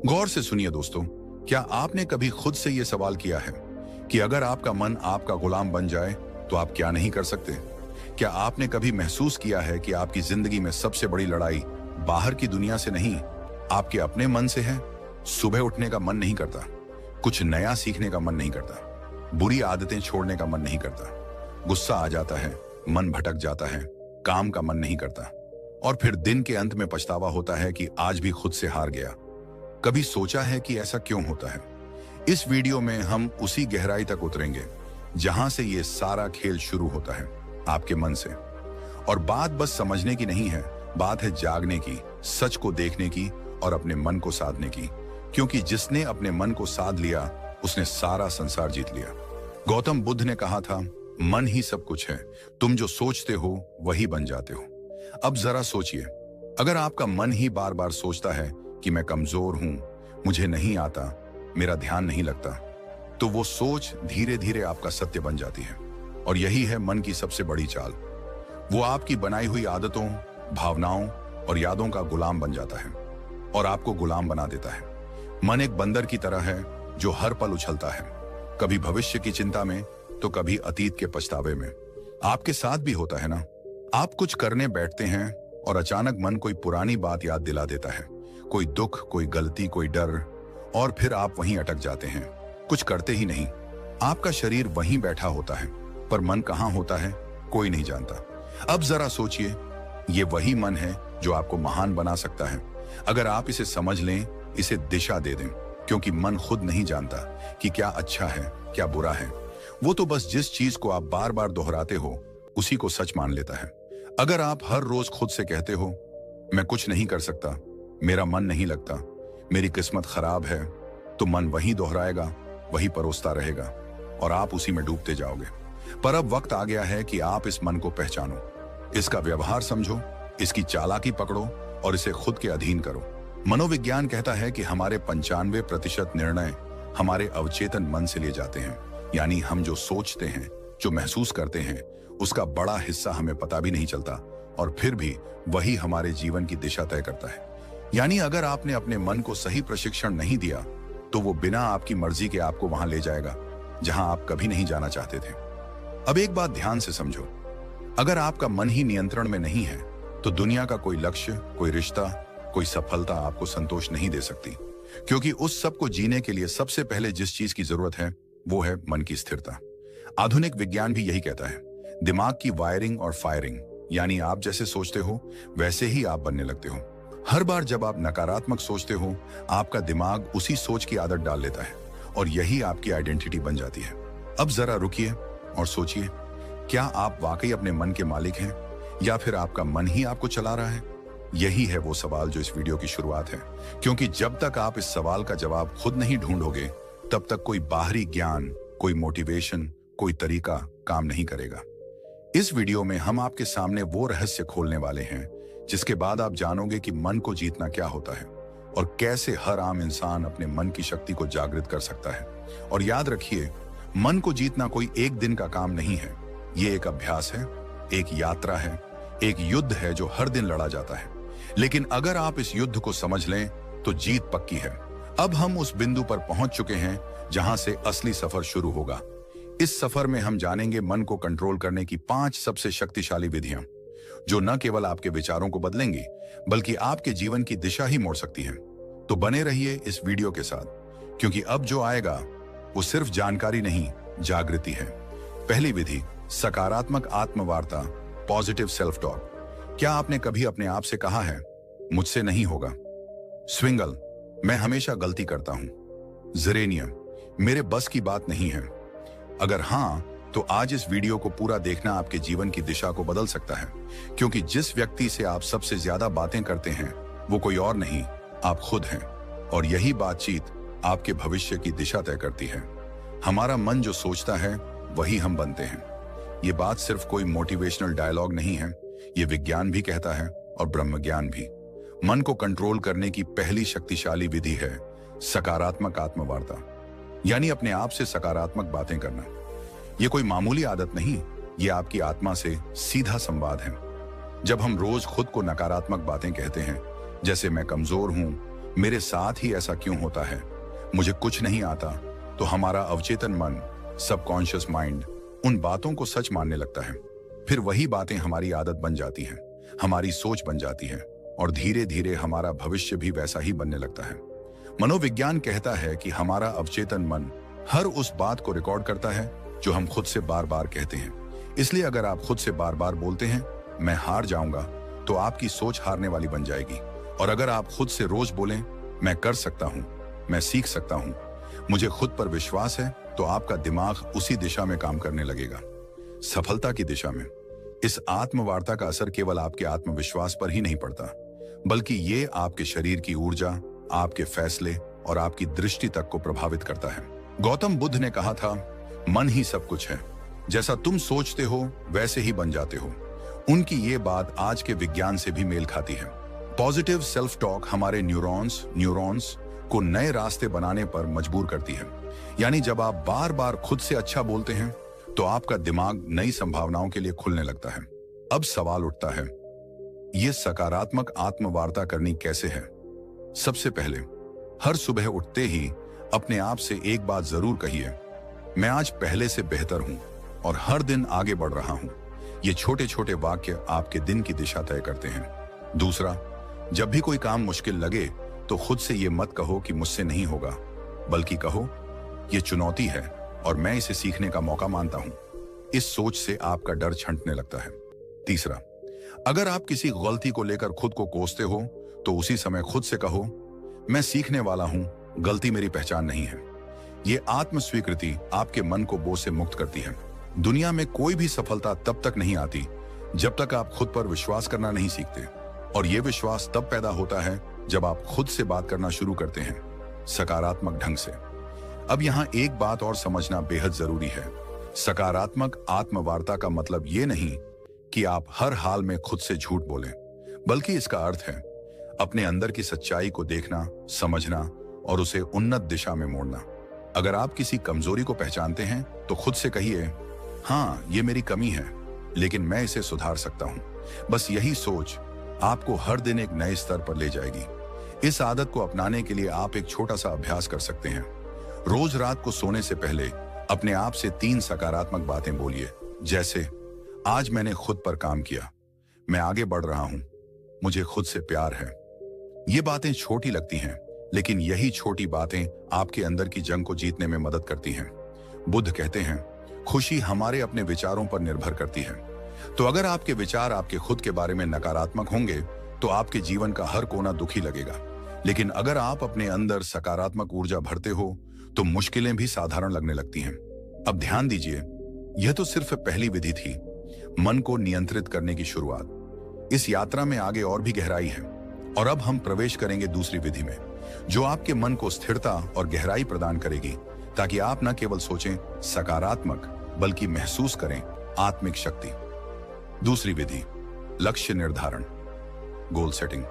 गौर से सुनिए दोस्तों, क्या आपने कभी खुद से यह सवाल किया है कि अगर आपका मन आपका गुलाम बन जाए तो आप क्या नहीं कर सकते? क्या आपने कभी महसूस किया है कि आपकी जिंदगी में सबसे बड़ी लड़ाई बाहर की दुनिया से नहीं, आपके अपने मन से है? सुबह उठने का मन नहीं करता, कुछ नया सीखने का मन नहीं करता, बुरी आदतें छोड़ने का मन नहीं करता, गुस्सा आ जाता है, मन भटक जाता है, काम का मन नहीं करता, और फिर दिन के अंत में पछतावा होता है कि आज भी खुद से हार गया। कभी सोचा है कि ऐसा क्यों होता है? इस वीडियो में हम उसी गहराई तक उतरेंगे जहां से ये सारा खेल शुरू होता है, आपके मन से। और बात बस समझने की नहीं है, बात है जागने की, सच को देखने की और अपने मन को साधने की। क्योंकि जिसने अपने मन को साध लिया उसने सारा संसार जीत लिया। गौतम बुद्ध ने कहा था, मन ही सब कुछ है, तुम जो सोचते हो वही बन जाते हो। अब जरा सोचिए, अगर आपका मन ही बार बार सोचता है कि मैं कमजोर हूं, मुझे नहीं आता, मेरा ध्यान नहीं लगता, तो वो सोच धीरे धीरे आपका सत्य बन जाती है। और यही है मन की सबसे बड़ी चाल। वो आपकी बनाई हुई आदतों, भावनाओं और यादों का गुलाम बन जाता है और आपको गुलाम बना देता है। मन एक बंदर की तरह है जो हर पल उछलता है, कभी भविष्य की चिंता में तो कभी अतीत के पछतावे में। आपके साथ भी होता है ना? आप कुछ करने बैठते हैं और अचानक मन कोई पुरानी बात याद दिला देता है, कोई दुख, कोई गलती, कोई डर, और फिर आप वहीं अटक जाते हैं, कुछ करते ही नहीं। आपका शरीर वहीं बैठा होता है, पर मन कहाँ होता है कोई नहीं जानता। अब जरा सोचिए, ये वही मन है जो आपको महान बना सकता है अगर आप इसे समझ लें, इसे दिशा दे दें। क्योंकि मन खुद नहीं जानता कि क्या अच्छा है, क्या बुरा है। वो तो बस जिस चीज को आप बार बार दोहराते हो उसी को सच मान लेता है। अगर आप हर रोज खुद से कहते हो, मैं कुछ नहीं कर सकता, मेरा मन नहीं लगता, मेरी किस्मत खराब है, तो मन वही दोहराएगा, वही परोसता रहेगा और आप उसी में डूबते जाओगे। पर अब वक्त आ गया है कि आप इस मन को पहचानो, इसका व्यवहार समझो, इसकी चालाकी पकड़ो और इसे खुद के अधीन करो। मनोविज्ञान कहता है कि हमारे 95% निर्णय हमारे अवचेतन मन से लिए जाते हैं। यानी हम जो सोचते हैं, जो महसूस करते हैं, उसका बड़ा हिस्सा हमें पता भी नहीं चलता और फिर भी वही हमारे जीवन की दिशा तय करता है। यानी अगर आपने अपने मन को सही प्रशिक्षण नहीं दिया तो वो बिना आपकी मर्जी के आपको वहां ले जाएगा जहां आप कभी नहीं जाना चाहते थे। अब एक बात ध्यान से समझो, अगर आपका मन ही नियंत्रण में नहीं है तो दुनिया का कोई लक्ष्य, कोई रिश्ता, कोई सफलता आपको संतोष नहीं दे सकती। क्योंकि उस सब को जीने के लिए सबसे पहले जिस चीज की जरूरत है वो है मन की स्थिरता। आधुनिक विज्ञान भी यही कहता है, दिमाग की वायरिंग और फायरिंग, यानी आप जैसे सोचते हो वैसे ही आप बनने लगते हो। हर बार जब आप नकारात्मक सोचते हो, आपका दिमाग उसी सोच की आदत डाल लेता है और यही आपकी आइडेंटिटी बन जाती है। अब जरा रुकिए और सोचिए, क्या आप वाकई अपने मन के मालिक हैं या फिर आपका मन ही आपको चला रहा है? यही है वो सवाल जो इस वीडियो की शुरुआत है। क्योंकि जब तक आप इस सवाल का जवाब खुद नहीं ढूंढोगे, तब तक कोई बाहरी ज्ञान, कोई मोटिवेशन, कोई तरीका काम नहीं करेगा। इस वीडियो में हम आपके सामने वो रहस्य खोलने वाले हैं जिसके बाद आप जानोगे कि मन को जीतना क्या होता है और कैसे हर आम इंसान अपने मन की शक्ति को जागृत कर सकता है। और याद रखिए, मन को जीतना कोई एक दिन का काम नहीं है, ये एक अभ्यास है, एक यात्रा है, एक युद्ध है जो हर दिन लड़ा जाता है। लेकिन अगर आप इस युद्ध को समझ लें तो जीत पक्की है। अब हम उस बिंदु पर पहुंच चुके हैं जहां से असली सफर शुरू होगा। इस सफर में हम जानेंगे मन को कंट्रोल करने की 5 सबसे शक्तिशाली विधियां, जो न केवल आपके विचारों को बदलेंगी बल्कि आपके जीवन की दिशा ही मोड़ सकती हैं। तो बने रहिए इस वीडियो के साथ, क्योंकि अब जो आएगा वो सिर्फ जानकारी नहीं, जागृति है। पहली विधि, सकारात्मक आत्मवार्ता, पॉजिटिव सेल्फ टॉक। क्या आपने कभी अपने आप से कहा है, मुझसे नहीं होगा? स्विंगल, मैं हमेशा गलती करता हूं। जेरेनियम, मेरे बस की बात नहीं है। अगर हां, तो आज इस वीडियो को पूरा देखना आपके जीवन की दिशा को बदल सकता है। क्योंकि जिस व्यक्ति से आप सबसे ज्यादा बातें करते हैं वो कोई और नहीं, आप खुद हैं। और यही बातचीत आपके भविष्य की दिशा तय करती है। हमारा मन जो सोचता है वही हम बनते हैं। ये बात सिर्फ कोई मोटिवेशनल डायलॉग नहीं है, ये विज्ञान भी कहता है और ब्रह्मज्ञान भी। मन को कंट्रोल करने की पहली शक्तिशाली विधि है सकारात्मक आत्मवार्ता, यानी अपने आप से सकारात्मक बातें करना। ये कोई मामूली आदत नहीं, ये आपकी आत्मा से सीधा संवाद है। जब हम रोज खुद को नकारात्मक बातें कहते हैं, जैसे मैं कमजोर हूं, मेरे साथ ही ऐसा क्यों होता है, मुझे कुछ नहीं आता, तो हमारा अवचेतन मन, सबकॉन्शियस माइंड उन बातों को सच मानने लगता है। फिर वही बातें हमारी आदत बन जाती हैं, हमारी सोच बन जाती है और धीरे धीरे हमारा भविष्य भी वैसा ही बनने लगता है। मनोविज्ञान कहता है कि हमारा अवचेतन मन हर उस बात को रिकॉर्ड करता है जो हम खुद से बार बार कहते हैं। इसलिए अगर आप खुद से बार बार बोलते हैं मैं हार जाऊंगा, तो आपकी सोच हारने वाली बन जाएगी। और अगर आप खुद से रोज बोलें मैं कर सकता हूं, मैं सीख सकता हूं, मुझे खुद पर विश्वास है, तो आपका दिमाग उसी दिशा में काम करने लगेगा, सफलता की दिशा में। इस आत्मवार्ता का असर केवल आपके आत्मविश्वास पर ही नहीं पड़ता, बल्कि ये आपके शरीर की ऊर्जा, आपके फैसले और आपकी दृष्टि तक को प्रभावित करता है। गौतम बुद्ध ने कहा था, मन ही सब कुछ है, जैसा तुम सोचते हो वैसे ही बन जाते हो। उनकी ये बात आज के विज्ञान से भी मेल खाती है। पॉजिटिव सेल्फ टॉक हमारे न्यूरॉन्स को नए रास्ते बनाने पर मजबूर करती है। यानी जब आप बार बार खुद से अच्छा बोलते हैं तो आपका दिमाग नई संभावनाओं के लिए खुलने लगता है। अब सवाल उठता है, यह सकारात्मक आत्मवार्ता करनी कैसे है? सबसे पहले, हर सुबह उठते ही अपने आप से एक बात जरूर कहिए, मैं आज पहले से बेहतर हूं और हर दिन आगे बढ़ रहा हूं। ये छोटे छोटे वाक्य आपके दिन की दिशा तय करते हैं। दूसरा, जब भी कोई काम मुश्किल लगे तो खुद से ये मत कहो कि मुझसे नहीं होगा, बल्कि कहो ये चुनौती है और मैं इसे सीखने का मौका मानता हूं। इस सोच से आपका डर छंटने लगता है। तीसरा, अगर आप किसी गलती को लेकर खुद को कोसते हो तो उसी समय खुद से कहो, मैं सीखने वाला हूं, गलती मेरी पहचान नहीं है। ये आत्म स्वीकृति आपके मन को बोझ से मुक्त करती है। दुनिया में कोई भी सफलता तब तक नहीं आती जब तक आप खुद पर विश्वास करना नहीं सीखते, और यह विश्वास तब पैदा होता है जब आप खुद से बात करना शुरू करते हैं, सकारात्मक ढंग से। अब यहां एक बात और समझना बेहद जरूरी है। सकारात्मक आत्मवार्ता का मतलब ये नहीं कि आप हर हाल में खुद से झूठ बोलें, बल्कि इसका अर्थ है अपने अंदर की सच्चाई को देखना, समझना और उसे उन्नत दिशा में मोड़ना। अगर आप किसी कमजोरी को पहचानते हैं तो खुद से कहिए, हाँ ये मेरी कमी है, लेकिन मैं इसे सुधार सकता हूं। बस यही सोच आपको हर दिन एक नए स्तर पर ले जाएगी। इस आदत को अपनाने के लिए आप एक छोटा सा अभ्यास कर सकते हैं। रोज रात को सोने से पहले अपने आप से 3 सकारात्मक बातें बोलिए, जैसे आज मैंने खुद पर काम किया, मैं आगे बढ़ रहा हूं, मुझे खुद से प्यार है। ये बातें छोटी लगती हैं, लेकिन यही छोटी बातें आपके अंदर की जंग को जीतने में मदद करती हैं। बुद्ध कहते हैं, खुशी हमारे अपने विचारों पर निर्भर करती है। तो अगर आपके विचार आपके खुद के बारे में नकारात्मक होंगे तो आपके जीवन का हर कोना दुखी लगेगा। लेकिन अगर आप अपने अंदर सकारात्मक ऊर्जा भरते हो तो मुश्किलें भी साधारण लगने लगती हैं। अब ध्यान दीजिए, यह तो सिर्फ पहली विधि थी, मन को नियंत्रित करने की शुरुआत। इस यात्रा में आगे और भी गहराई है, और अब हम प्रवेश करेंगे दूसरी विधि में, जो आपके मन को स्थिरता और गहराई प्रदान करेगी, ताकि आप न केवल सोचें सकारात्मक, बल्कि महसूस करें आत्मिक शक्ति। दूसरी विधि, लक्ष्य निर्धारण, गोल सेटिंग।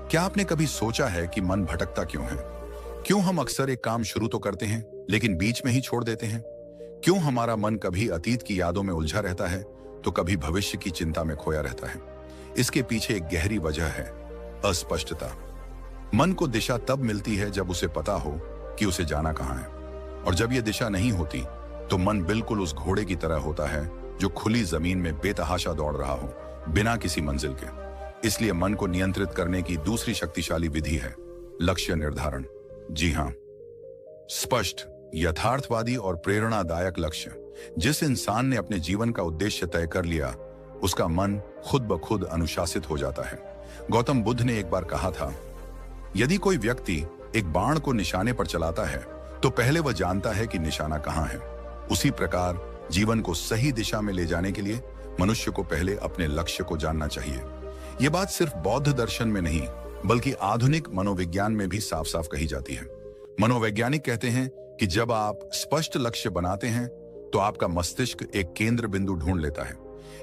क्या आपने कभी सोचा है कि मन भटकता क्यों है? क्यों हम अक्सर एक काम शुरू तो करते हैं लेकिन बीच में ही छोड़ देते हैं? क्यों हमारा मन कभी अतीत की यादों में उलझा रहता है तो कभी भविष्य की चिंता में खोया रहता है? इसके पीछे एक गहरी वजह है, अस्पष्टता। मन को दिशा तब मिलती है जब उसे पता हो कि उसे जाना कहां है, और जब यह दिशा नहीं होती तो मन बिल्कुल उस घोड़े की तरह होता है जो खुली जमीन में बेतहाशा दौड़ रहा हो, बिना किसी मंजिल के। इसलिए मन को नियंत्रित करने की दूसरी शक्तिशाली विधि है लक्ष्य निर्धारण। जी हां, स्पष्ट, यथार्थवादी और प्रेरणादायक लक्ष्य। जिस इंसान ने अपने जीवन का उद्देश्य तय कर लिया, उसका मन खुद ब खुद अनुशासित हो जाता है। गौतम बुद्ध ने एक बार कहा था, यदि कोई व्यक्ति एक बाण को निशाने पर चलाता है तो पहले वह जानता है कि निशाना कहां है। उसी प्रकार जीवन को सही दिशा में ले जाने के लिए मनुष्य को पहले अपने लक्ष्य को जानना चाहिए। यह बात सिर्फ बौद्ध दर्शन में नहीं, बल्कि आधुनिक मनोविज्ञान में भी साफ साफ कही जाती है। मनोवैज्ञानिक कहते हैं कि जब आप स्पष्ट लक्ष्य बनाते हैं तो आपका मस्तिष्क एक केंद्र बिंदु ढूंढ लेता है।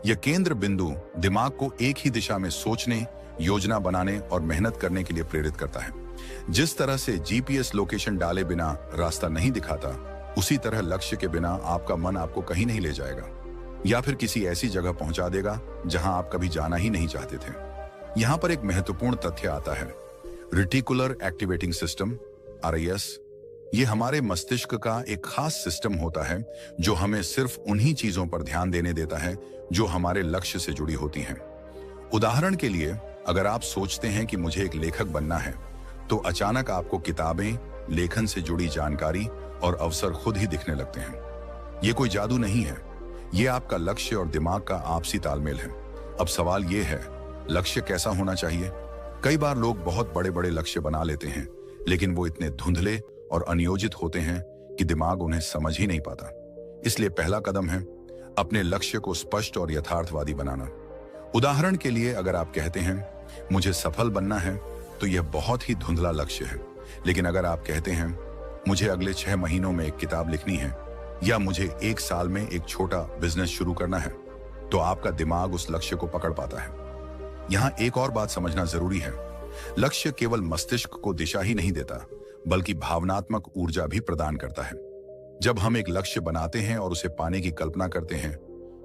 यह केंद्र बिंदु दिमाग को एक ही दिशा में सोचने, योजना बनाने और मेहनत करने के लिए प्रेरित करता है। जिस तरह से जीपीएस लोकेशन डाले बिना रास्ता नहीं दिखाता, उसी तरह लक्ष्य के बिना आपका मन आपको कहीं नहीं ले जाएगा, या फिर किसी ऐसी जगह पहुंचा देगा जहां आप कभी जाना ही नहीं चाहते थे। यहां पर एक महत्वपूर्ण तथ्य आता है, रेटिकुलर एक्टिवेटिंग सिस्टम RIS, ये हमारे मस्तिष्क का एक खास सिस्टम होता है जो हमें सिर्फ उन्हीं चीजों पर ध्यान देने देता है जो हमारे लक्ष्य से जुड़ी होती हैं। उदाहरण के लिए, अगर आप सोचते हैं कि मुझे एक लेखक बनना है, तो अचानक आपको किताबें, लेखन से जुड़ी जानकारी और अवसर खुद ही दिखने लगते हैं। ये कोई जादू नहीं है, ये आपका लक्ष्य और दिमाग का आपसी तालमेल है। अब सवाल ये है, लक्ष्य कैसा होना चाहिए? कई बार लोग बहुत बड़े बड़े लक्ष्य बना लेते हैं, लेकिन वो इतने धुंधले और अनियोजित होते हैं कि दिमाग उन्हें समझ ही नहीं पाता। इसलिए पहला कदम है अपने लक्ष्य को स्पष्ट और यथार्थवादी बनाना। उदाहरण के लिए, अगर आप कहते हैं मुझे सफल बनना है, तो यह बहुत ही धुंधला लक्ष्य है। लेकिन अगर आप कहते हैं मुझे अगले 6 महीनों में एक किताब लिखनी है, या मुझे 1 साल में एक छोटा बिजनेस शुरू करना है, तो आपका दिमाग उस लक्ष्य को पकड़ पाता है। यहां एक और बात समझना जरूरी है, लक्ष्य केवल मस्तिष्क को दिशा ही नहीं देता, बल्कि भावनात्मक ऊर्जा भी प्रदान करता है। जब हम एक लक्ष्य बनाते हैं और उसे पाने की कल्पना करते हैं,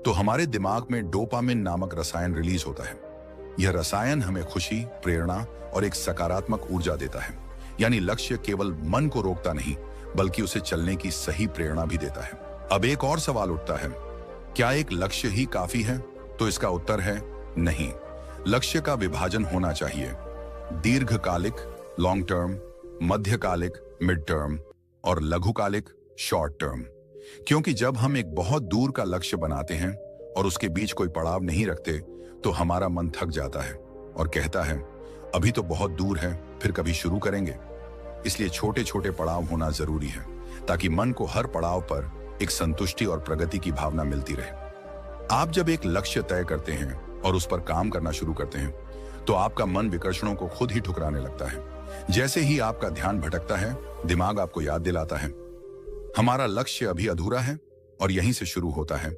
तो हमारे दिमाग में डोपामिन नामक रसायन रिलीज होता है। यह रसायन हमें खुशी, प्रेरणा और एक सकारात्मक ऊर्जा देता है। यानी लक्ष्य केवल मन को रोकता नहीं, बल्कि उसे चलने की सही प्रेरणा भी देता है। अब एक और सवाल उठता है, क्या एक लक्ष्य ही काफी है? तो इसका उत्तर है नहीं। लक्ष्य का विभाजन होना चाहिए, दीर्घकालिक लॉन्ग टर्म, मध्यकालिक मिड टर्म और लघुकालिक शॉर्ट टर्म। क्योंकि जब हम एक बहुत दूर का लक्ष्य बनाते हैं और उसके बीच कोई पड़ाव नहीं रखते, तो हमारा मन थक जाता है और कहता है अभी तो बहुत दूर है, फिर कभी शुरू करेंगे। इसलिए छोटे छोटे पड़ाव होना जरूरी है, ताकि मन को हर पड़ाव पर एक संतुष्टि और प्रगति की भावना मिलती रहे। आप जब एक लक्ष्य तय करते हैं और उस पर काम करना शुरू करते हैं, तो आपका मन विकर्षणों को खुद ही ठुकराने लगता है। जैसे ही आपका ध्यान भटकता है, दिमाग आपको याद दिलाता है हमारा लक्ष्य अभी अधूरा है, और यहीं से शुरू होता है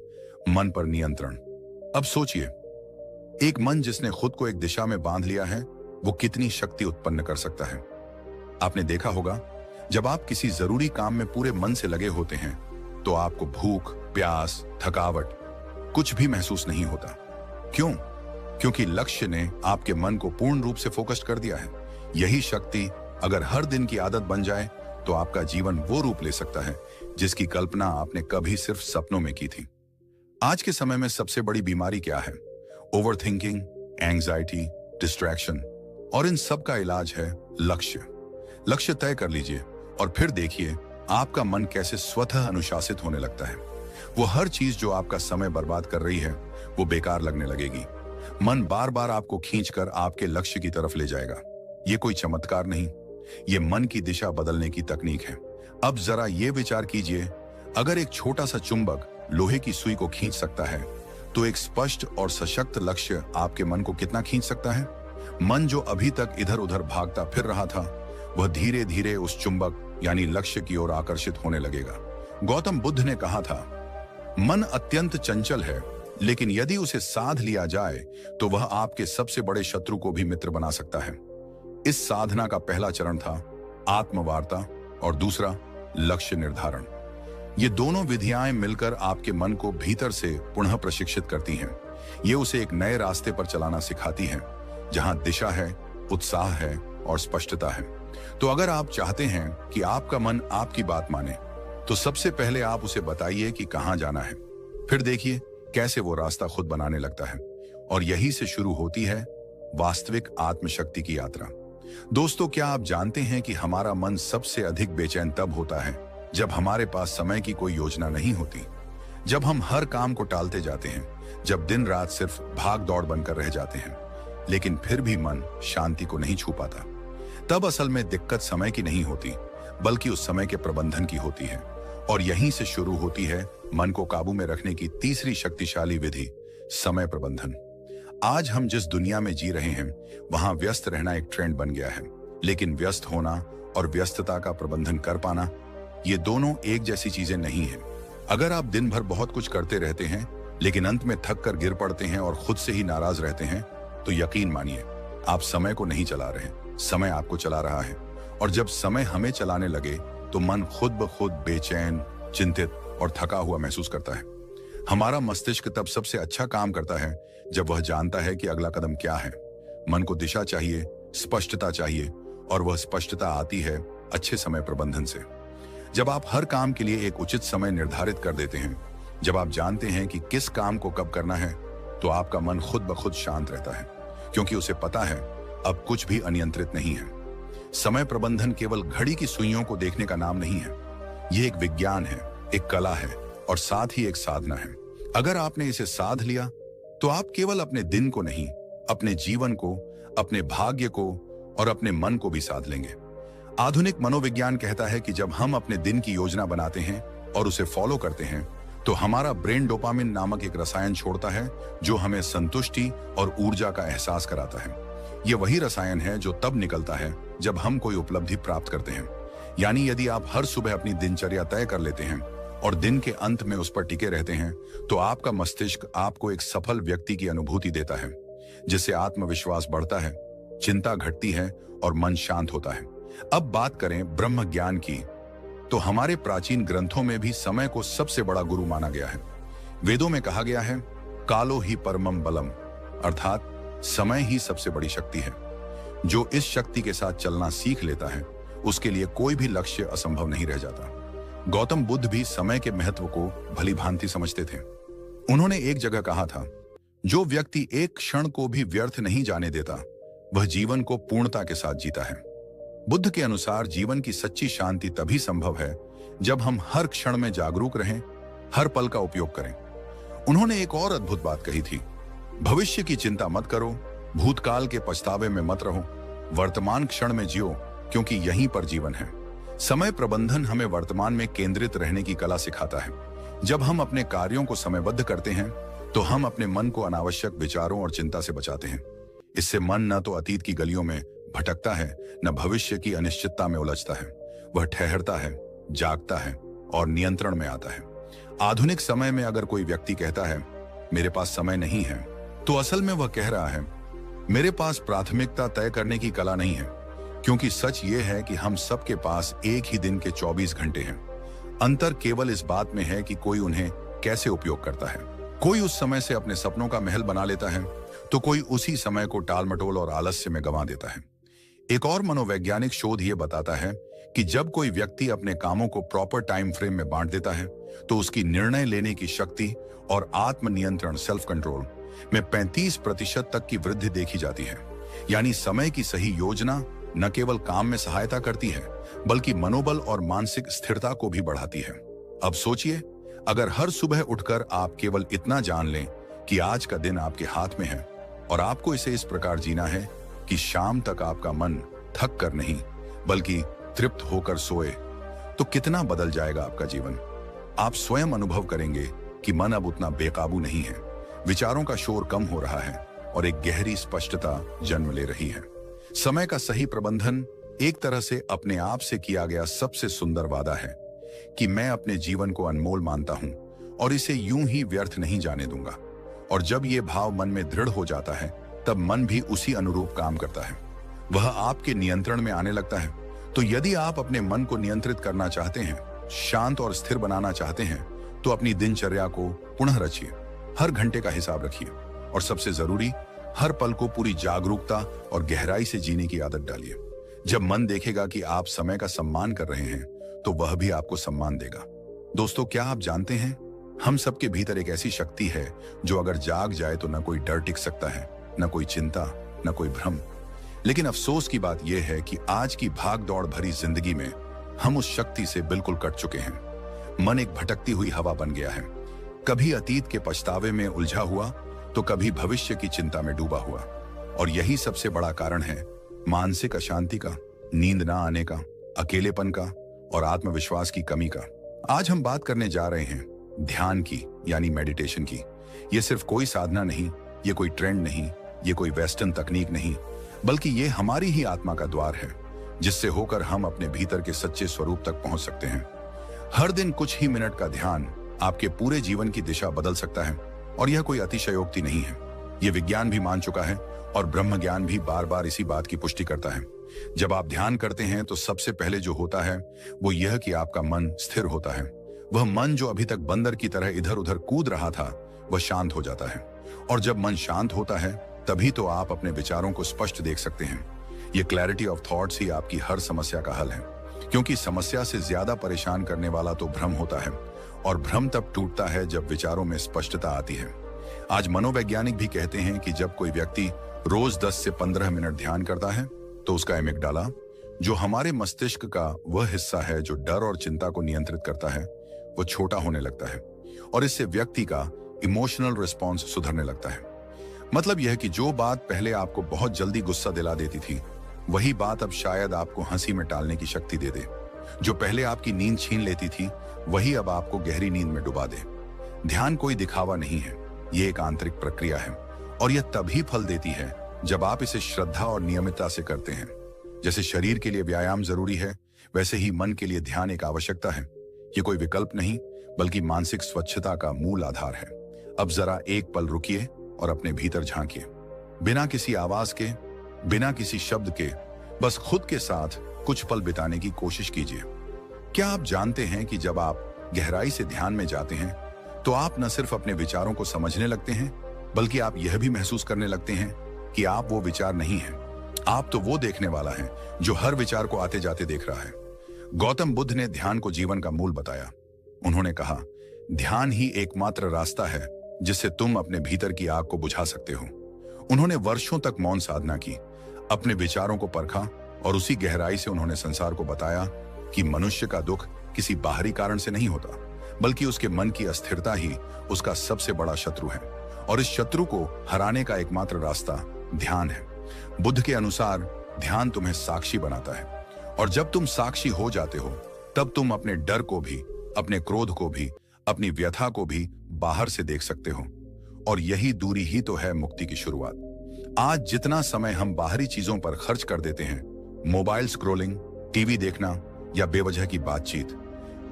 मन पर नियंत्रण। अब सोचिए, एक मन जिसने खुद को एक दिशा में बांध लिया है, वो कितनी शक्ति उत्पन्न कर सकता है। आपने देखा होगा, जब आप किसी जरूरी काम में पूरे मन से लगे होते हैं, तो आपको भूख, प्यास, थकावट कुछ भी महसूस नहीं होता। क्यों? क्योंकि लक्ष्य ने आपके मन को पूर्ण रूप से फोकस्ड कर दिया है। यही शक्ति अगर हर दिन की आदत बन जाए, तो आपका जीवन वो रूप ले सकता है जिसकी कल्पना आपने कभी सिर्फ सपनों में की थी। आज के समय में सबसे बड़ी बीमारी क्या है? ओवर थिंकिंग, एंग्जाइटी, डिस्ट्रैक्शन, और इन सब का इलाज है लक्ष्य। लक्ष्य तय कर लीजिए और फिर देखिए आपका मन कैसे स्वतः अनुशासित होने लगता है। वो हर चीज जो आपका समय बर्बाद कर रही है, वो बेकार लगने लगेगी। मन बार बार आपको खींचकर आपके लक्ष्य की तरफ ले जाएगा। ये कोई चमत्कार नहीं, ये मन की दिशा बदलने की तकनीक है। अब जरा ये विचार कीजिए, अगर एक छोटा सा चुंबक लोहे की सुई को खींच सकता है, तो एक स्पष्ट और सशक्त लक्ष्य आपके मन को कितना खींच सकता है? मन जो अभी तक इधर उधर भागता फिर रहा था, वह धीरे धीरे उस चुंबक यानी लक्ष्य की ओर आकर्षित होने लगेगा। गौतम बुद्ध ने कहा था, मन अत्यंत चंचल है, लेकिन यदि उसे साध लिया जाए, तो वह आपके सबसे बड़े शत्रु को भी मित्र बना सकता है। इस साधना का पहला चरण था आत्मवार्ता और दूसरा लक्ष्य निर्धारण। ये दोनों विधियां मिलकर आपके मन को भीतर से पुनः प्रशिक्षित करती हैं। ये उसे एक नए रास्ते पर चलाना सिखाती हैं, जहां दिशा है, उत्साह है और स्पष्टता है। तो अगर आप चाहते हैं कि आपका मन आपकी बात माने, तो सबसे पहले आप उसे बताइए कि कहां जाना है। फिर देखिए कैसे वो रास्ता खुद बनाने लगता है। और यही से शुरू होती है वास्तविक आत्मशक्ति की यात्रा। दोस्तों, क्या आप जानते हैं कि हमारा मन सबसे अधिक बेचैन तब होता है जब हमारे पास समय की कोई योजना नहीं होती, जब हम हर काम को टालते जाते हैं, जब दिन रात सिर्फ भाग दौड़ बनकर रह जाते हैं, लेकिन फिर भी मन शांति को नहीं छू पाता। तब असल में दिक्कत समय की नहीं होती, बल्कि उस समय के प्रबंधन की होती है। और यहीं से शुरू होती है मन को काबू में रखने की तीसरी शक्तिशाली विधि, समय प्रबंधन। आज हम जिस दुनिया में जी रहे हैं, वहां व्यस्त रहना एक ट्रेंड बन गया है, लेकिन व्यस्त होना और व्यस्तता का प्रबंधन कर पाना, ये दोनों एक जैसी चीजें नहीं हैं। अगर आप दिन भर बहुत कुछ करते रहते हैं, लेकिन अंत में थक कर गिर पड़ते हैं और खुद से ही नाराज रहते हैं, तो यकीन मानिए आप समय को नहीं चला रहे, समय आपको चला रहा है। और जब समय हमें चलाने लगे, तो मन खुद ब खुद बेचैन, चिंतित और थका हुआ महसूस करता है। हमारा मस्तिष्क तब सबसे अच्छा काम करता है जब वह जानता है कि अगला कदम क्या है। मन को दिशा चाहिए, स्पष्टता चाहिए और वह स्पष्टता आती है अच्छे समय प्रबंधन से। जब आप हर काम के लिए एक उचित समय निर्धारित कर देते हैं, जब आप जानते हैं कि किस काम को कब करना है, तो आपका मन खुद ब खुद शांत रहता है, क्योंकि उसे पता है अब कुछ भी अनियंत्रित नहीं है। समय प्रबंधन केवल घड़ी की सुइयों को देखने का नाम नहीं है। यह एक विज्ञान है, एक कला है और साथ ही एक साधना है। अगर आपने इसे साध लिया तो आप केवल अपने दिन को नहीं, अपने जीवन को, अपने भाग्य को और अपने मन को भी साध लेंगे। आधुनिक मनोविज्ञान कहता है कि जब हम अपने दिन की योजना बनाते हैं और उसे फॉलो करते हैं, तो हमारा ब्रेन डोपामिन नामक एक रसायन छोड़ता है जो हमें संतुष्टि और ऊर्जा का एहसास कराता है। यह वही रसायन है जो तब निकलता है जब हम कोई उपलब्धि प्राप्त करते हैं। यानी यदि आप हर सुबह अपनी दिनचर्या तय कर लेते हैं और दिन के अंत में उस पर टिके रहते हैं, तो आपका मस्तिष्क आपको एक सफल व्यक्ति की अनुभूति देता है, जिससे आत्मविश्वास बढ़ता है, चिंता घटती है और मन शांत होता है। अब बात करें ब्रह्म ज्ञान की, तो हमारे प्राचीन ग्रंथों में भी समय को सबसे बड़ा गुरु माना गया है। वेदों में कहा गया है, कालो ही परमम बलम, अर्थात समय ही सबसे बड़ी शक्ति है। जो इस शक्ति के साथ चलना सीख लेता है, उसके लिए कोई भी लक्ष्य असंभव नहीं रह जाता। गौतम बुद्ध भी समय के महत्व को भली भांति समझते थे। उन्होंने एक जगह कहा था, जो व्यक्ति एक क्षण को भी व्यर्थ नहीं जाने देता, वह जीवन को पूर्णता के साथ जीता है। बुद्ध के अनुसार जीवन की सच्ची शांति तभी संभव है जब हम हर क्षण में जागरूक रहें, हर पल का उपयोग करें। उन्होंने एक और अद्भुत बात कही थी, भविष्य की चिंता मत करो, भूतकाल के पछतावे में मत रहो, वर्तमान क्षण में जियो, क्योंकि यहीं पर जीवन है। समय प्रबंधन हमें वर्तमान में केंद्रित रहने की कला सिखाता है। जब हम अपने कार्यों को समयबद्ध करते हैं, तो हम अपने मन को अनावश्यक विचारों और चिंता से बचाते हैं। इससे मन न तो अतीत की गलियों में भटकता है, न भविष्य की अनिश्चितता में उलझता है। वह ठहरता है, जागता है और नियंत्रण में आता है। आधुनिक समय में अगर कोई व्यक्ति कहता है, मेरे पास समय नहीं है, तो असल में वह कह रहा है, मेरे पास प्राथमिकता तय करने की कला नहीं है। क्योंकि सच ये है कि हम सबके पास एक ही दिन के 24 घंटे हैं। अंतर केवल इस बात में है कि कोई उन्हें कैसे उपयोग करता है। कोई उस समय से अपने सपनों का महल बना लेता है, तो कोई उसी समय को टालमटोल और आलस्य में गंवा देता है। एक और मनोवैज्ञानिक शोध ये बताता है कि जब कोई व्यक्ति अपने कामों को प्रॉपर टाइम फ्रेम में बांट देता है, तो उसकी निर्णय लेने की शक्ति और आत्मनियंत्रण सेल्फ कंट्रोल में 35% तक की वृद्धि देखी जाती है। यानी समय की सही योजना न केवल काम में सहायता करती है, बल्कि मनोबल और मानसिक स्थिरता को भी बढ़ाती है। अब सोचिए, अगर हर सुबह उठकर आप केवल इतना जान लें कि आज का दिन आपके हाथ में है और आपको इसे इस प्रकार जीना है कि शाम तक आपका मन थक कर नहीं बल्कि तृप्त होकर सोए, तो कितना बदल जाएगा आपका जीवन। आप स्वयं अनुभव करेंगे कि मन अब उतना बेकाबू नहीं है, विचारों का शोर कम हो रहा है और एक गहरी स्पष्टता जन्म ले रही है। समय का सही प्रबंधन एक तरह से अपने आप से किया गया सबसे सुंदर वादा है कि मैं अपने जीवन को अनमोल मानता हूं और इसे यूं ही व्यर्थ नहीं जाने दूंगा। और जब यह भाव मन में दृढ़ हो जाता है, तब मन भी उसी अनुरूप काम करता है, वह आपके नियंत्रण में आने लगता है। तो यदि आप अपने मन को नियंत्रित करना चाहते हैं, शांत और स्थिर बनाना चाहते हैं, तो अपनी दिनचर्या को पुनः रचिए, हर घंटे का हिसाब रखिए और सबसे जरूरी, हर पल को पूरी जागरूकता और गहराई से जीने की आदत डालिए। जब मन देखेगा कि आप समय का सम्मान कर रहे हैं, तो वह भी आपको सम्मान देगा। दोस्तों, क्या आप जानते हैं, हम सबके भीतर एक ऐसी शक्ति है जो अगर जाग जाए तो न कोई डर टिक सकता है, न कोई चिंता, न कोई भ्रम। लेकिन अफसोस की बात यह है कि आज की भाग दौड़ भरी जिंदगी में हम उस शक्ति से बिल्कुल कट चुके हैं। मन एक भटकती हुई हवा बन गया है, कभी अतीत के पछतावे में उलझा हुआ, तो कभी भविष्य की चिंता में डूबा हुआ। और यही सबसे बड़ा कारण है मानसिक अशांति का, नींद ना आने का, अकेलेपन का और आत्मविश्वास की कमी का। आज हम बात करने जा रहे हैं ध्यान की, यानी मेडिटेशन की। ये सिर्फ कोई साधना नहीं, ये कोई ट्रेंड नहीं, ये कोई वेस्टर्न तकनीक नहीं, बल्कि ये हमारी ही आत्मा का द्वार है, जिससे होकर हम अपने भीतर के सच्चे स्वरूप तक पहुंच सकते हैं। हर दिन कुछ ही मिनट का ध्यान आपके पूरे जीवन की दिशा बदल सकता है। और यह कोई अतिशयोक्ति नहीं है, यह विज्ञान भी मान चुका है और ब्रह्म ज्ञान भी बार बार इसी बात की पुष्टि करता है। जब आप ध्यान करते हैं, तो सबसे पहले जो होता है वो यह कि आपका मन स्थिर होता है। वह मन जो अभी तक बंदर की तरह इधर उधर कूद रहा था, वह शांत हो जाता है। और जब मन शांत होता है, तभी तो आप अपने विचारों को स्पष्ट देख सकते हैं। ये क्लैरिटी ऑफ थॉट्स ही आपकी हर समस्या का हल है, क्योंकि समस्या से ज्यादा परेशान करने वाला तो भ्रम होता है, और भ्रम तब टूटता है जब विचारों में स्पष्टता आती है। आज मनोवैज्ञानिक भी कहते हैं कि जब कोई व्यक्ति रोज 10 से 15 मिनट ध्यान करता है तो उसका एमिगडाला, जो हमारे मस्तिष्क का वह हिस्सा है जो डर और चिंता को नियंत्रित करता है, वो छोटा होने लगता है, और इससे व्यक्ति का इमोशनल रिस्पॉन्स सुधरने लगता है। मतलब यह कि जो बात पहले आपको बहुत जल्दी गुस्सा दिला देती थी, वही बात अब शायद आपको हंसी में टालने की शक्ति दे दे। जो पहले आपकी नींद छीन लेती थी, वही अब आपको गहरी नींद में डुबा दे। ध्यान कोई दिखावा नहीं है, ये एक आंतरिक प्रक्रिया है, और यह तभी फल देती है जब आप इसे श्रद्धा और नियमितता से करते हैं। जैसे शरीर के लिए व्यायाम जरूरी है, वैसे ही मन के लिए ध्यान एक आवश्यकता है। ये कोई विकल्प नहीं, बल्कि मानसिक स्वच्छता का मूल आधार है। अब जरा एक पल रुकिए और अपने भीतर झांकिए, बिना किसी आवाज के, बिना किसी शब्द के, बस खुद के साथ कुछ पल बिताने की कोशिश कीजिए। क्या आप जानते हैं कि जब आप गहराई से ध्यान में जाते हैं तो आप न सिर्फ अपने विचारों को समझने लगते हैं, बल्कि आप यह भी महसूस करने लगते हैं कि आप वो विचार नहीं हैं। आप तो वो देखने वाला है जो हर विचार को आते जाते देख रहा है। गौतम बुद्ध ने ध्यान को जीवन का मूल बताया। उन्होंने कहा, ध्यान ही एकमात्र रास्ता है जिससे तुम अपने भीतर की आग को बुझा सकते हो। उन्होंने वर्षों तक मौन साधना की, अपने विचारों को परखा, और उसी गहराई से उन्होंने संसार को बताया कि मनुष्य का दुख किसी बाहरी कारण से नहीं होता, बल्कि उसके मन की अस्थिरता ही उसका सबसे बड़ा शत्रु है, और इस शत्रु को हराने का एकमात्र रास्ता ध्यान है। बुद्ध के अनुसार ध्यान तुम्हें साक्षी बनाता है, और जब तुम साक्षी हो जाते हो, तब तुम अपने डर को भी, अपने क्रोध को भी, अपनी व्यथा को भी बाहर से देख सकते हो। और यही दूरी ही तो है मुक्ति की शुरुआत। आज जितना समय हम बाहरी चीजों पर खर्च कर देते हैं, मोबाइल स्क्रोलिंग, टीवी देखना या बेवजह की बातचीत,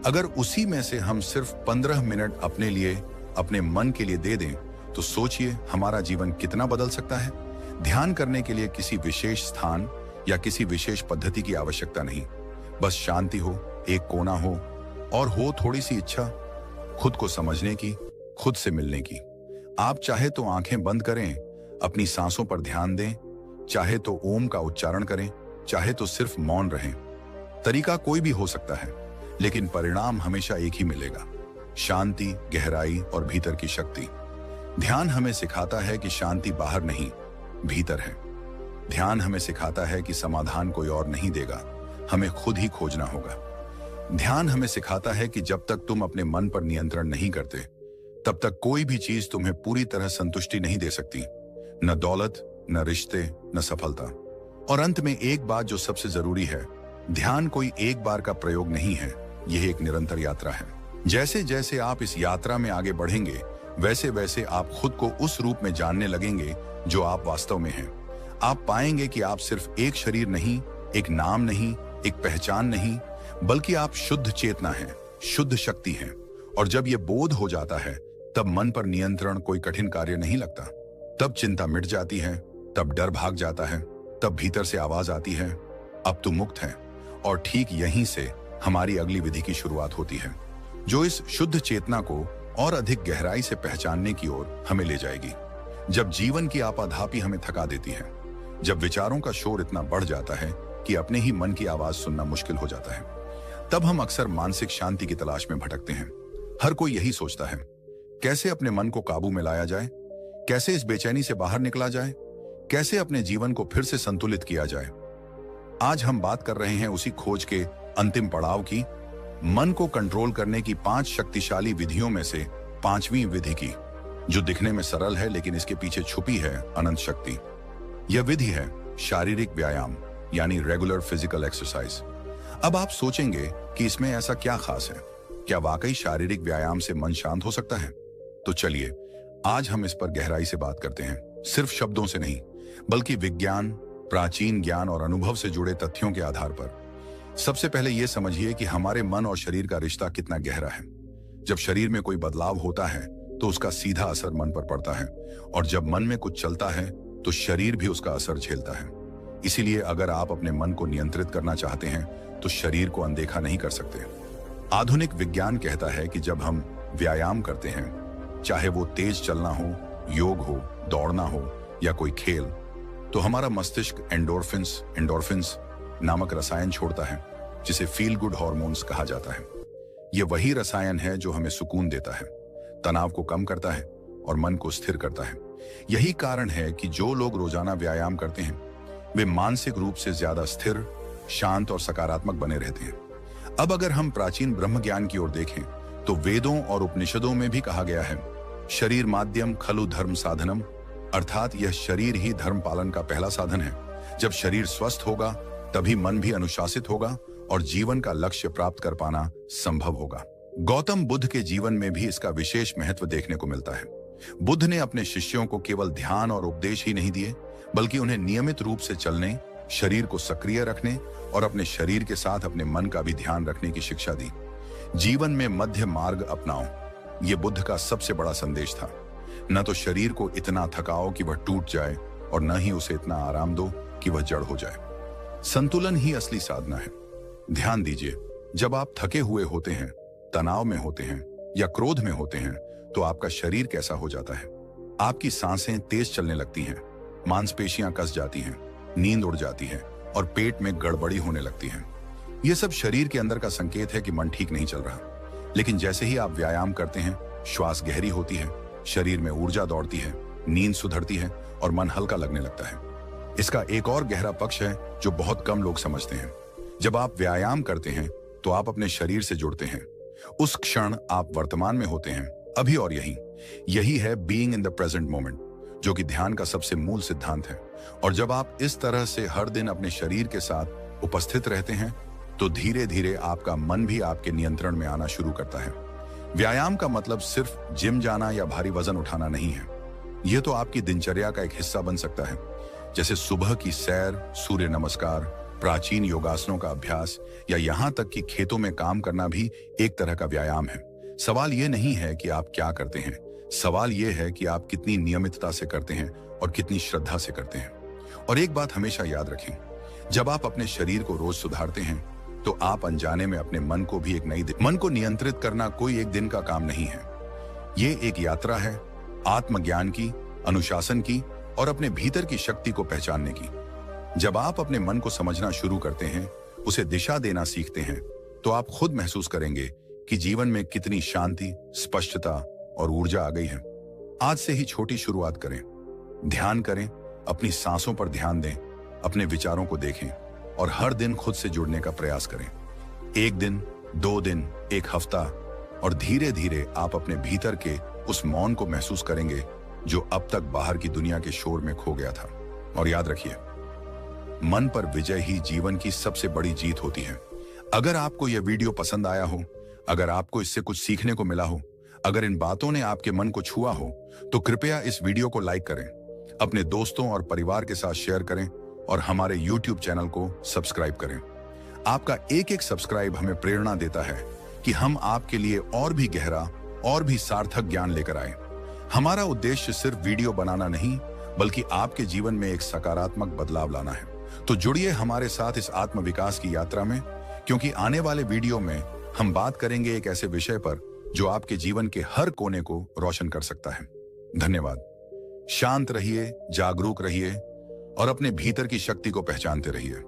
अगर उसी में से हम सिर्फ 15 मिनट अपने लिए, अपने मन के लिए दे दें, तो सोचिए हमारा जीवन कितना बदल सकता है। ध्यान करने के लिए किसी विशेष स्थान या किसी विशेष पद्धति की आवश्यकता नहीं, बस शांति हो, एक कोना हो, और हो थोड़ी सी इच्छा खुद को समझने की, खुद से मिलने की। आप चाहे तो आंखें बंद करें, अपनी सांसों पर ध्यान दें, चाहे तो ओम का उच्चारण करें, चाहे तो सिर्फ मौन रहें। तरीका कोई भी हो सकता है, लेकिन परिणाम हमेशा एक ही मिलेगा, शांति, गहराई और भीतर की शक्ति। ध्यान हमें सिखाता है कि शांति बाहर नहीं, भीतर है। ध्यान हमें सिखाता है कि समाधान कोई और नहीं देगा, हमें खुद ही खोजना होगा। ध्यान हमें सिखाता है कि जब तक तुम अपने मन पर नियंत्रण नहीं करते, तब तक कोई भी चीज तुम्हें पूरी तरह संतुष्टि नहीं दे सकती, न दौलत, न रिश्ते, न सफलता। और अंत में एक बात जो सबसे जरूरी है, ध्यान कोई एक बार का प्रयोग नहीं है, यह एक निरंतर यात्रा है। जैसे जैसे आप इस यात्रा में आगे बढ़ेंगे, वैसे वैसे आप खुद को उस रूप में जानने लगेंगे जो आप वास्तव में हैं। आप पाएंगे कि आप सिर्फ एक शरीर नहीं, एक नाम नहीं, एक पहचान नहीं, बल्कि आप शुद्ध चेतना हैं, शुद्ध शक्ति हैं। और जब यह बोध हो जाता है, तब मन पर नियंत्रण कोई कठिन कार्य नहीं लगता। तब चिंता मिट जाती है, तब डर भाग जाता है, तब भीतर से आवाज आती है, अब तुम मुक्त हैं। और ठीक यहीं से हमारी अगली विधि की शुरुआत होती है, जो इस शुद्ध चेतना को और अधिक गहराई से पहचानने की ओर हमें ले जाएगी। जब जीवन की आपाधापी हमें थका देती है, जब विचारों का शोर इतना बढ़ जाता है कि अपने ही मन की आवाज सुनना मुश्किल हो जाता है, तब हम अक्सर मानसिक शांति की तलाश में भटकते हैं। हर कोई यही सोचता है, कैसे अपने मन को काबू में लाया जाए, कैसे इस बेचैनी से बाहर निकला जाए, कैसे अपने जीवन को फिर से संतुलित किया जाए। आज हम बात कर रहे हैं उसी खोज के अंतिम पड़ाव की, मन को कंट्रोल करने की 5 शक्तिशाली विधियों में से 5वीं विधि की, जो दिखने में सरल है लेकिन इसके पीछे छुपी है अनंत शक्ति। यह विधि है शारीरिक व्यायाम, यानी रेगुलर फिजिकल एक्सरसाइज। अब आप सोचेंगे कि इसमें ऐसा क्या खास है, क्या वाकई शारीरिक व्यायाम से मन शांत हो सकता है? तो चलिए आज हम इस पर गहराई से बात करते हैं, सिर्फ शब्दों से नहीं, बल्कि विज्ञान, प्राचीन ज्ञान और अनुभव से जुड़े तथ्यों के आधार पर। सबसे पहले यह समझिए कि हमारे मन और शरीर का रिश्ता कितना गहरा है। जब शरीर में कोई बदलाव होता है तो उसका सीधा असर मन पर पड़ता है, और जब मन में कुछ चलता है तो शरीर भी उसका असर झेलता है। इसीलिए अगर आप अपने मन को नियंत्रित करना चाहते हैं तो शरीर को अनदेखा नहीं कर सकते। आधुनिक विज्ञान कहता है कि जब हम व्यायाम करते हैं, चाहे वो तेज चलना हो, योग हो, दौड़ना हो या कोई खेल, तो हमारा मस्तिष्क एंडोर्फिन्स एंडोर्फिन्स नामक रसायन छोड़ता है, जिसे फील गुड हॉर्मोन्स कहा जाता है। यह वही रसायन है जो हमें सुकून देता है, तनाव को कम करता है और मन को स्थिर करता है। यही कारण है कि जो लोग रोजाना व्यायाम करते हैं वे मानसिक रूप से ज्यादा स्थिर, शांत और सकारात्मक बने रहते हैं। अब अगर हम प्राचीन ब्रह्म ज्ञान की ओर देखें तो वेदों और उपनिषदों में भी कहा गया है, शरीर माध्यम खलु धर्म साधनम, अर्थात यह शरीर ही धर्म पालन का पहला साधन है। जब शरीर स्वस्थ होगा तभी मन भी अनुशासित होगा और जीवन का लक्ष्य प्राप्त कर पाना संभव होगा। गौतम बुद्ध के जीवन में भी इसका विशेष महत्व देखने को मिलता है। बुद्ध ने अपने शिष्यों को केवल ध्यान और उपदेश ही नहीं दिए, बल्कि उन्हें नियमित रूप से चलने, शरीर को सक्रिय रखने और अपने शरीर के साथ अपने मन का भी ध्यान रखने की शिक्षा दी। जीवन में मध्य मार्ग अपनाओ, ये बुद्ध का सबसे बड़ा संदेश था। न तो शरीर को इतना थकाओ कि वह टूट जाए और न ही उसे इतना आराम दो कि वह जड़ हो जाए। संतुलन ही असली साधना है। ध्यान दीजिए, जब आप थके हुए होते हैं, तनाव में होते हैं या क्रोध में होते हैं तो आपका शरीर कैसा हो जाता है? आपकी सांसें तेज चलने लगती हैं, मांसपेशियां कस जाती हैं, नींद उड़ जाती है और पेट में गड़बड़ी होने लगती है। यह सब शरीर के अंदर का संकेत है कि मन ठीक नहीं चल रहा। लेकिन जैसे ही आप व्यायाम करते हैं, श्वास गहरी होती है, शरीर में ऊर्जा दौड़ती है, नींद सुधरती है और मन हल्का लगने लगता है। इसका एक और गहरा पक्ष है जो बहुत कम लोग समझते हैं। जब आप व्यायाम करते हैं तो आप अपने शरीर से जुड़ते हैं। उस क्षण आप वर्तमान में होते हैं, अभी और यही है being in the present moment, जो कि ध्यान का सबसे मूल सिद्धांत है। और जब आप इस तरह से हर दिन अपने शरीर के साथ उपस्थित रहते हैं तो धीरे धीरे आपका मन भी आपके नियंत्रण में आना शुरू करता है। व्यायाम का मतलब सिर्फ जिम जाना या भारी वजन उठाना नहीं है। यह तो आपकी दिनचर्या का एक हिस्सा बन सकता है, जैसे सुबह की सैर, सूर्य नमस्कार, प्राचीन योगासनों का अभ्यास या यहाँ तक कि खेतों में काम करना भी एक तरह का व्यायाम है। सवाल यह नहीं है कि आप क्या करते हैं, सवाल यह है कि आप कितनी नियमितता से करते हैं और कितनी श्रद्धा से करते हैं। और एक बात हमेशा याद रखें, जब आप अपने शरीर को रोज सुधारते हैं तो आप अनजाने में अपने मन को भी एक मन को नियंत्रित करना कोई एक दिन का काम नहीं है। ये एक यात्रा है, आत्मज्ञान की, अनुशासन की और अपने भीतर की शक्ति को पहचानने की। जब आप अपने मन को समझना शुरू करते हैं, उसे दिशा देना सीखते हैं, तो आप खुद महसूस करेंगे कि जीवन में कितनी शांति, स्पष्टता और ऊर्जा आ गई है। आज से ही छोटी शुरुआत करें, ध्यान करें, अपनी सांसों पर ध्यान दें, अपने विचारों को देखें और हर दिन खुद से जुड़ने का प्रयास करें। एक दिन, 2 दिन, 1 हफ्ता और धीरे धीरे आप अपने भीतर के उस मौन को महसूस करेंगे जो अब तक बाहर की दुनिया के शोर में खो गया था। और याद रखिए, मन पर विजय ही जीवन की सबसे बड़ी जीत होती है। अगर आपको यह वीडियो पसंद आया हो, अगर आपको इससे कुछ सीखने को मिला हो, अगर इन बातों ने आपके मन को छुआ हो, तो कृपया इस वीडियो को लाइक करें, अपने दोस्तों और परिवार के साथ शेयर करें और हमारे YouTube चैनल को सब्सक्राइब करें। आपका एक एक सब्सक्राइब हमें प्रेरणा देता है कि हम आपके लिए और भी गहरा और भी सार्थक ज्ञान लेकर आए। हमारा उद्देश्य सिर्फ वीडियो बनाना नहीं, बल्कि आपके जीवन में एक सकारात्मक बदलाव लाना है। तो जुड़िए हमारे साथ इस आत्मविकास की यात्रा में, क्योंकि आने वाले वीडियो में हम बात करेंगे एक ऐसे विषय पर जो आपके जीवन के हर कोने को रोशन कर सकता है। धन्यवाद। शांत रहिए, जागरूक रहिए और अपने भीतर की शक्ति को पहचानते रहिए।